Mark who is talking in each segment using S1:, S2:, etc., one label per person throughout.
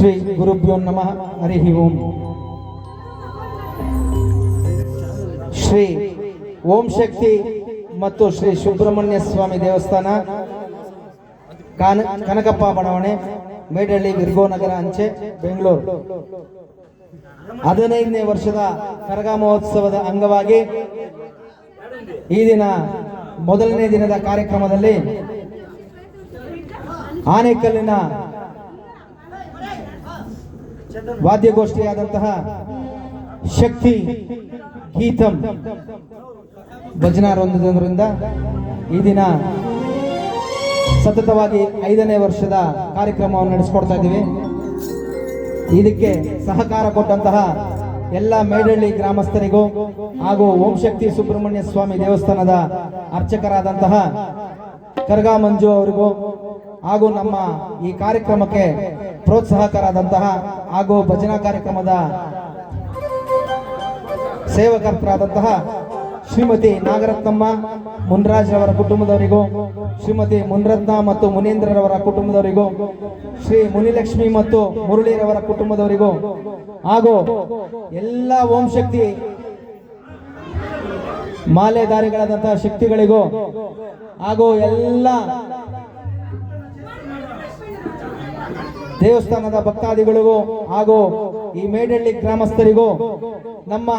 S1: ಶ್ರೀ ಗುರುಭ್ಯೋ ನಮಃ ಹರಿ ಓಂ. ಶ್ರೀ ಓಂ ಶಕ್ತಿ ಮತ್ತು ಶ್ರೀ ಸುಬ್ರಹ್ಮಣ್ಯ ಸ್ವಾಮಿ ದೇವಸ್ಥಾನ, ಕನಕಪ್ಪ ಬಡಾವಣೆ, ಮೇಡಹಳ್ಳಿ, ವಿರ್ಗೋನಗರ ಅಂಚೆ, ಬೆಂಗಳೂರು. 15ನೇ ವರ್ಷದ ಕರಗ ಮಹೋತ್ಸವದ ಅಂಗವಾಗಿ ಈ ದಿನ ಮೊದಲನೇ ದಿನದ ಕಾರ್ಯಕ್ರಮದಲ್ಲಿ ಆನೇಕಲ್ಲಿನ ವಾದ್ಯಗೋಷ್ಠಿಯಾದಂತಹ ಶಕ್ತಿ ಗೀತಂ ಭಜನಾ ವೃಂದದಿಂದ ಈ ದಿನ ಸತತವಾಗಿ 5ನೇ ವರ್ಷದ ಕಾರ್ಯಕ್ರಮವನ್ನು ನಡೆಸಿಕೊಡ್ತಾ ಇದ್ದೀವಿ. ಇದಕ್ಕೆ ಸಹಕಾರ ಕೊಟ್ಟಂತಹ ಎಲ್ಲ ಮೇಡಹಳ್ಳಿ ಗ್ರಾಮಸ್ಥರಿಗೂ ಹಾಗೂ ಓಂ ಶಕ್ತಿ ಸುಬ್ರಹ್ಮಣ್ಯ ಸ್ವಾಮಿ ದೇವಸ್ಥಾನದ ಅರ್ಚಕರಾದಂತಹ ಕರ್ಗಾ ಮಂಜು ಅವರಿಗೂ ಹಾಗೂ ನಮ್ಮ ಈ ಕಾರ್ಯಕ್ರಮಕ್ಕೆ ಪ್ರೋತ್ಸಾಹಕರಾದಂತಹ ಹಾಗೂ ಭಜನಾ ಕಾರ್ಯಕ್ರಮದ ಸೇವಕರಾದಂತಹ ಶ್ರೀಮತಿ ನಾಗರತ್ನಮ್ಮ ಮುನ್ರಾಜ್ ರವರ ಕುಟುಂಬದವರಿಗೂ, ಶ್ರೀಮತಿ ಮುನ್ರತ್ನ ಮತ್ತು ಮುನೇಂದ್ರರವರ ಕುಟುಂಬದವರಿಗೂ, ಶ್ರೀ ಮುನಿಲಕ್ಷ್ಮಿ ಮತ್ತು ಮುರಳೀರವರ ಕುಟುಂಬದವರಿಗೂ ಹಾಗೂ ಎಲ್ಲ ಓಂ ಶಕ್ತಿ ಮಾಲೆಧಾರಿಗಳಾದಂತಹ ಶಕ್ತಿಗಳಿಗೂ ಹಾಗೂ ಎಲ್ಲ ದೇವಸ್ಥಾನದ ಭಕ್ತಾದಿಗಳಿಗೂ ಹಾಗೂ ಈ ಮೇಡಹಳ್ಳಿ ಗ್ರಾಮಸ್ಥರಿಗೂ, ನಮ್ಮ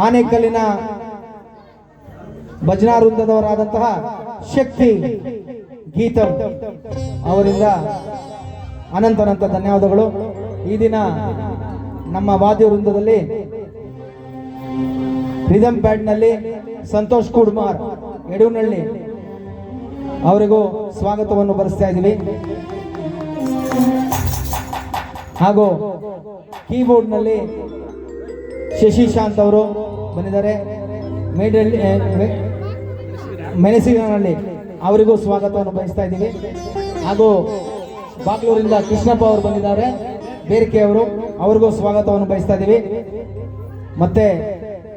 S1: ಆನೇಕಲ್ಲಿನ ಭಜನಾ ವೃಂದದವರಾದಂತಹ ಶಕ್ತಿ ಗೀತಂ ಅವರಿಂದ ಅನಂತ ಧನ್ಯವಾದಗಳು. ಈ ದಿನ ನಮ್ಮ ವಾದ್ಯ ವೃಂದದಲ್ಲಿ ರಿದಮ್ ಪ್ಯಾಡ್ನಲ್ಲಿ ಸಂತೋಷ್ ಕುಡ್ಮಾರ್ ಯಡೂನಹಳ್ಳಿ ಅವರಿಗೂ ಸ್ವಾಗತವನ್ನು ಬರೆಸ್ತಾ ಇದ್ದೀವಿ. ಹಾಗೂ ಕೀಬೋರ್ಡ್ನಲ್ಲಿ ಶಶಿಶಾಂತ್ ಅವರು ಬಂದಿದ್ದಾರೆ. ಮೇಡಹಳ್ಳಿ ಮೆಣಸಿನಹಳ್ಳಿ ಅವರಿಗೂ ಸ್ವಾಗತವನ್ನು ಬಯಸ್ತಾ ಇದ್ದೀವಿ. ಹಾಗೂ ಬಾಗ್ಲೂರಿಂದ ಕೃಷ್ಣಪ್ಪ ಅವರು ಬಂದಿದ್ದಾರೆ, ಬೇರಿಕೆ ಅವರು, ಅವರಿಗೂ ಸ್ವಾಗತವನ್ನು ಬಯಸ್ತಾ ಇದ್ದೀವಿ. ಮತ್ತೆ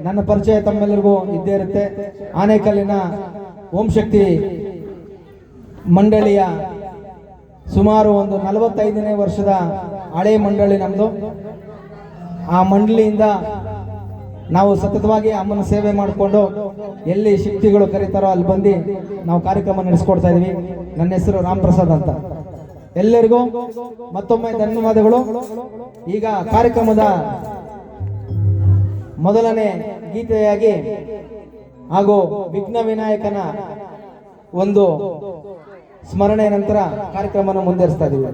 S1: ನನ್ನ ಪರಿಚಯ ತಮ್ಮೆಲ್ಲರಿಗೂ ಇದ್ದೇ ಇರುತ್ತೆ. ಆನೇಕಲ್ಲಿನ ಓಂ ಶಕ್ತಿ ಮಂಡಳಿಯ ಸುಮಾರು ಒಂದು 45ನೇ ವರ್ಷದ ಹಳೆ ಮಂಡಳಿ ನಮ್ಮದು. ಆ ಮಂಡಳಿಯಿಂದ ನಾವು ಸತತವಾಗಿ ಅಮ್ಮನ ಸೇವೆ ಮಾಡಿಕೊಂಡು ಎಲ್ಲಿ ಶಕ್ತಿಗಳು ಕರೀತಾರೋ ಅಲ್ಲಿ ಬಂದು ನಾವು ಕಾರ್ಯಕ್ರಮ ನಡೆಸ್ಕೊಡ್ತಾ ಇದೀವಿ. ನನ್ನ ಹೆಸರು ರಾಮ್ ಪ್ರಸಾದ್ ಅಂತ. ಎಲ್ಲರಿಗೂ ಮತ್ತೊಮ್ಮೆ ಧನ್ಯವಾದಗಳು. ಈಗ ಕಾರ್ಯಕ್ರಮದ ಮೊದಲನೇ ಗೀತೆಯಾಗಿ ಹಾಗೂ ವಿಘ್ನ ವಿನಾಯಕನ ಒಂದು ಸ್ಮರಣೆ ನಂತರ ಕಾರ್ಯಕ್ರಮವನ್ನು ಮುಂದುವರಿಸ್ತಾ ಇದೀವಿ.